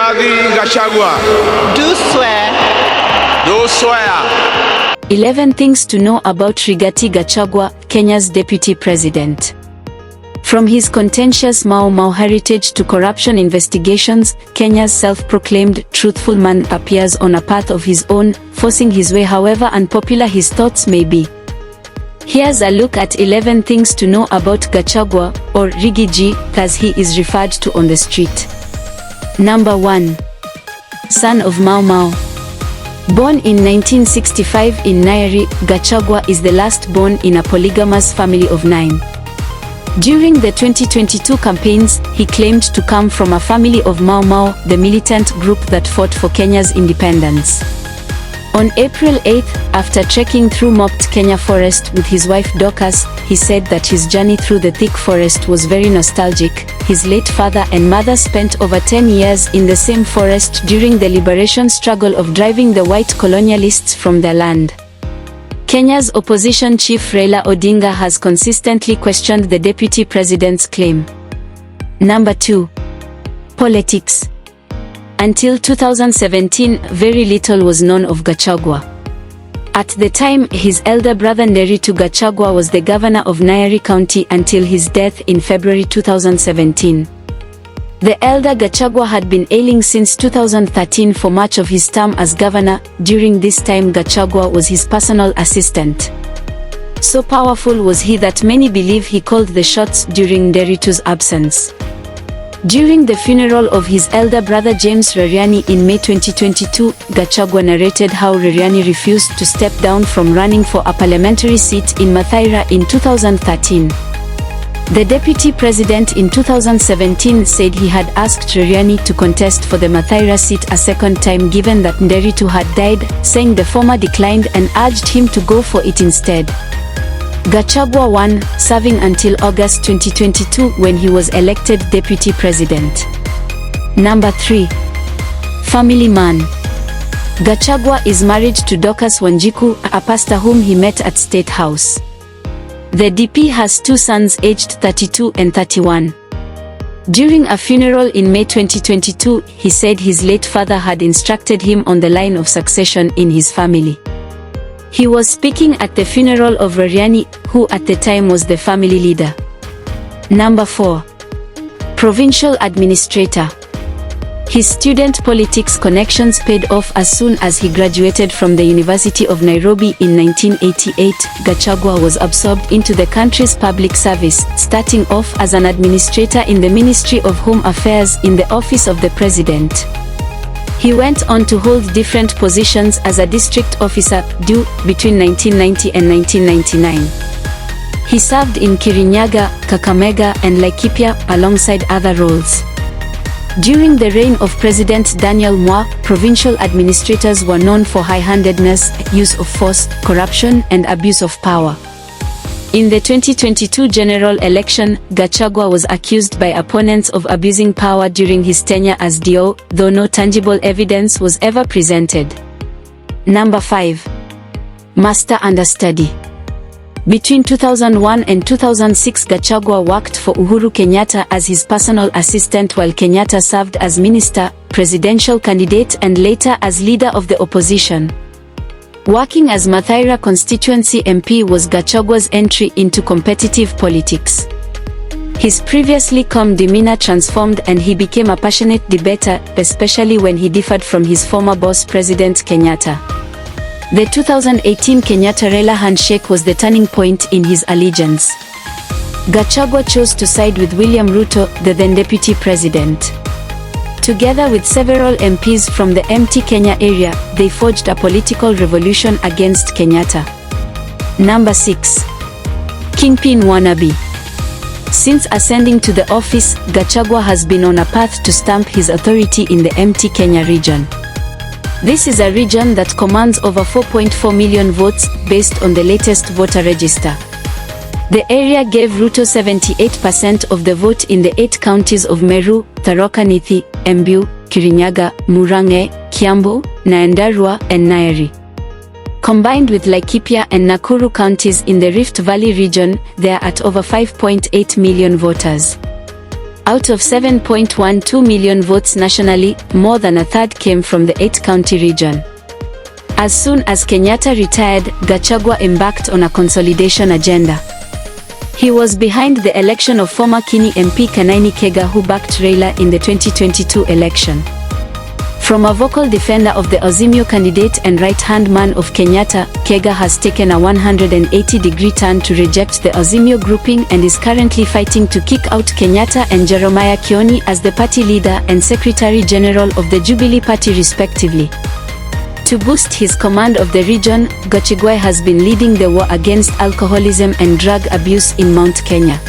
Rigathi Gachagua. Do swear. Do swear. 11 things to know about Rigathi Gachagua, Kenya's deputy president. From his contentious Mau Mau heritage to corruption investigations, Kenya's self-proclaimed truthful man appears on a path of his own, forcing his way however unpopular his thoughts may be. Here's a look at 11 things to know about Gachagua, or Riggy G, as he is referred to on the street. Number 1. Son of Mau Mau. Born in 1965 in Nyeri, Gachagua is the last born in a polygamous family of 9. During the 2022 campaigns, he claimed to come from a family of Mau Mau, the militant group that fought for Kenya's independence. On April 8, after trekking through mopped Kenya forest with his wife Dorcas, he said that his journey through the thick forest was very nostalgic. His late father and mother spent over 10 years in the same forest during the liberation struggle of driving the white colonialists from their land. Kenya's opposition chief Raila Odinga has consistently questioned the deputy president's claim. Number 2. Politics. Until 2017, very little was known of Gachagua. At the time, his elder brother Rigathi Gachagua was the governor of Nyeri County until his death in February 2017. The elder Gachagua had been ailing since 2013 for much of his term as governor. During this time, Gachagua was his personal assistant. So powerful was he that many believe he called the shots during Nderitu's absence. During the funeral of his elder brother James Rariani in May 2022, Gachagua narrated how Rariani refused to step down from running for a parliamentary seat in Mathaira in 2013. The deputy president in 2017 said he had asked Rariani to contest for the Mathaira seat a second time given that Nderitu had died, saying the former declined and urged him to go for it instead. Gachagua won, serving until August 2022 when he was elected deputy president. Number 3. Family man. Gachagua is married to Dorcas Wanjiku, a pastor whom he met at State House. The DP has 2 sons aged 32 and 31. During a funeral in May 2022, he said his late father had instructed him on the line of succession in his family. He was speaking at the funeral of Rariani, who at the time was the family leader. Number 4. Provincial administrator. His student politics connections paid off as soon as he graduated from the University of Nairobi in 1988. Gachagua was absorbed into the country's public service, starting off as an administrator in the Ministry of Home Affairs in the Office of the President. He went on to hold different positions as a district officer, between 1990 and 1999. He served in Kirinyaga, Kakamega, and Laikipia, alongside other roles. During the reign of President Daniel Moi, provincial administrators were known for high-handedness, use of force, corruption, and abuse of power. In the 2022 general election, Gachagua was accused by opponents of abusing power during his tenure as DO, though no tangible evidence was ever presented. Number 5. Master understudy. Between 2001 and 2006, Gachagua worked for Uhuru Kenyatta as his personal assistant while Kenyatta served as minister, presidential candidate and later as leader of the opposition. Working as Mathaira constituency MP was Gachagua's entry into competitive politics. His previously calm demeanor transformed and he became a passionate debater, especially when he differed from his former boss President Kenyatta. The 2018 Kenyatta-Raila handshake was the turning point in his allegiance. Gachagua chose to side with William Ruto, the then deputy president. Together with several MPs from the empty Kenya area, they forged a political revolution against Kenyatta. Number 6. Kingpin wannabe. Since ascending to the office, Gachagua has been on a path to stamp his authority in the empty Kenya region. This is a region that commands over 4.4 million votes, based on the latest voter register. The area gave Ruto 78% of the vote in the 8 counties of Meru, Tharaka Nithi, Embu, Kirinyaga, Murang'a, Kiambu, Nyandarua, and Nyeri. Combined with Laikipia and Nakuru counties in the Rift Valley region, they are at over 5.8 million voters. Out of 7.12 million votes nationally, more than a third came from the 8-county region. As soon as Kenyatta retired, Gachagua embarked on a consolidation agenda. He was behind the election of former Kini MP Kanaini Kega, who backed Raila in the 2022 election. From a vocal defender of the Azimio candidate and right-hand man of Kenyatta, Kega has taken a 180-degree turn to reject the Azimio grouping and is currently fighting to kick out Kenyatta and Jeremiah Kioni as the party leader and Secretary General of the Jubilee Party respectively. To boost his command of the region, Gachagua has been leading the war against alcoholism and drug abuse in Mount Kenya.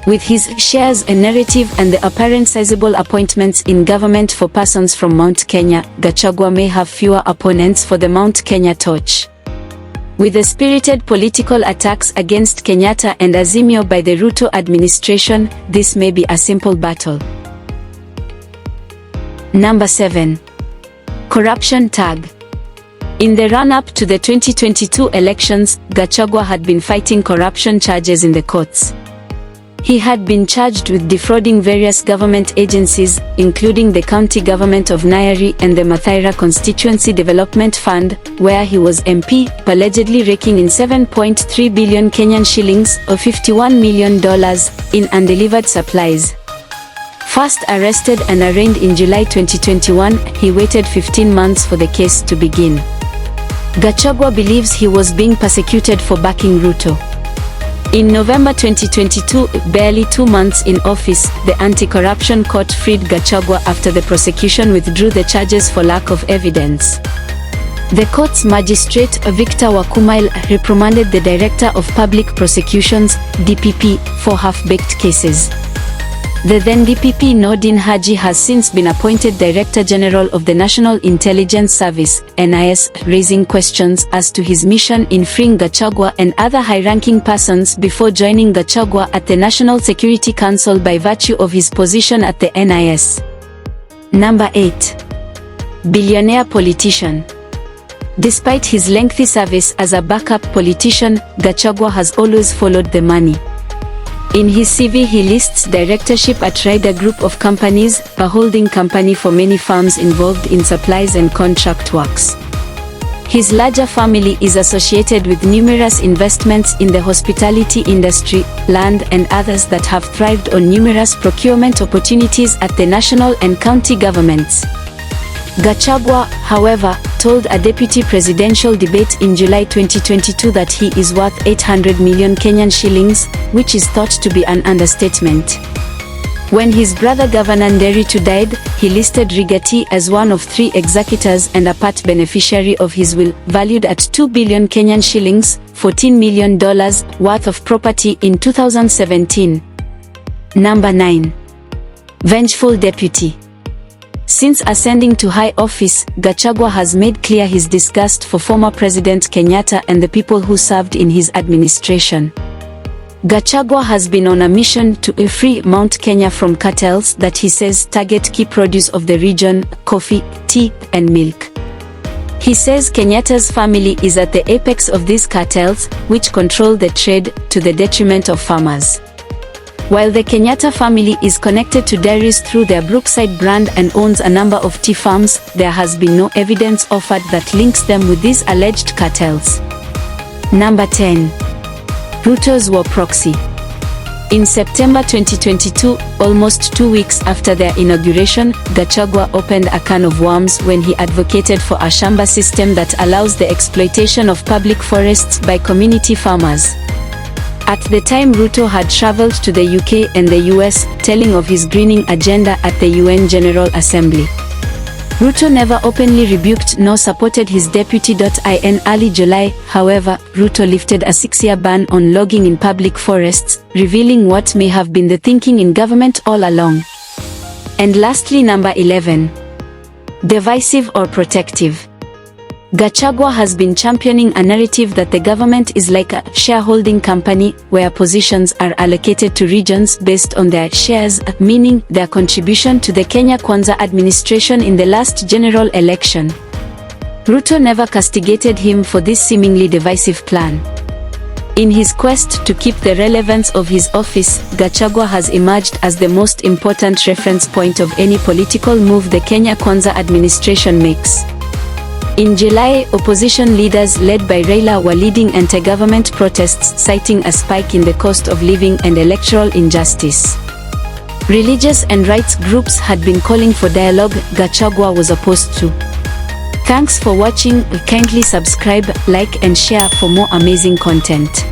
With his shares and narrative and the apparent sizable appointments in government for persons from Mount Kenya, Gachagua may have fewer opponents for the Mount Kenya torch. With the spirited political attacks against Kenyatta and Azimio by the Ruto administration, this may be a simple battle. Number 7. Corruption tag. In the run-up to the 2022 elections, Gachagua had been fighting corruption charges in the courts. He had been charged with defrauding various government agencies, including the county government of Nyeri and the Mathaira Constituency Development Fund, where he was MP, allegedly raking in 7.3 billion Kenyan shillings or $51 million in undelivered supplies. First arrested and arraigned in July 2021, he waited 15 months for the case to begin. Gachagua believes he was being persecuted for backing Ruto. In November 2022, barely 2 months in office, the anti-corruption court freed Gachagua after the prosecution withdrew the charges for lack of evidence. The court's magistrate, Victor Wakumail, reprimanded the Director of Public Prosecutions, DPP, for half-baked cases. The then DPP Nordin Haji has since been appointed Director General of the National Intelligence Service, NIS, raising questions as to his mission in freeing Gachagua and other high-ranking persons before joining Gachagua at the National Security Council by virtue of his position at the NIS. Number 8. Billionaire politician. Despite his lengthy service as a backup politician, Gachagua has always followed the money. In his CV he lists directorship at Ryder Group of Companies, a holding company for many firms involved in supplies and contract works. His larger family is associated with numerous investments in the hospitality industry, land and others that have thrived on numerous procurement opportunities at the national and county governments. Gachagua, however, told a deputy presidential debate in July 2022 that he is worth 800 million Kenyan shillings, which is thought to be an understatement. When his brother Governor Nderitu died, he listed Rigathi as one of 3 executors and a part beneficiary of his will, valued at 2 billion Kenyan shillings, $14 million, worth of property in 2017. Number 9. Vengeful deputy. Since ascending to high office, Gachagua has made clear his disgust for former President Kenyatta and the people who served in his administration. Gachagua has been on a mission to free Mount Kenya from cartels that he says target key produce of the region, coffee, tea, and milk. He says Kenyatta's family is at the apex of these cartels, which control the trade, to the detriment of farmers. While the Kenyatta family is connected to dairies through their Brookside brand and owns a number of tea farms, there has been no evidence offered that links them with these alleged cartels. Number 10. Ruto's war proxy. In September 2022, almost 2 weeks after their inauguration, Gachagua opened a can of worms when he advocated for a shamba system that allows the exploitation of public forests by community farmers. At the time, Ruto had traveled to the UK and the US, telling of his greening agenda at the UN General Assembly. Ruto never openly rebuked nor supported his deputy. In early July, however, Ruto lifted a 6-year ban on logging in public forests, revealing what may have been the thinking in government all along. And lastly, number 11. Divisive or protective. Gachagua has been championing a narrative that the government is like a shareholding company, where positions are allocated to regions based on their shares, meaning their contribution to the Kenya Kwanza administration in the last general election. Ruto never castigated him for this seemingly divisive plan. In his quest to keep the relevance of his office, Gachagua has emerged as the most important reference point of any political move the Kenya Kwanza administration makes. In July, opposition leaders led by Raila were leading anti-government protests, citing a spike in the cost of living and electoral injustice. Religious and rights groups had been calling for dialogue. Gachagua was opposed to. Thanks for watching. Kindly subscribe, like and share for more amazing content.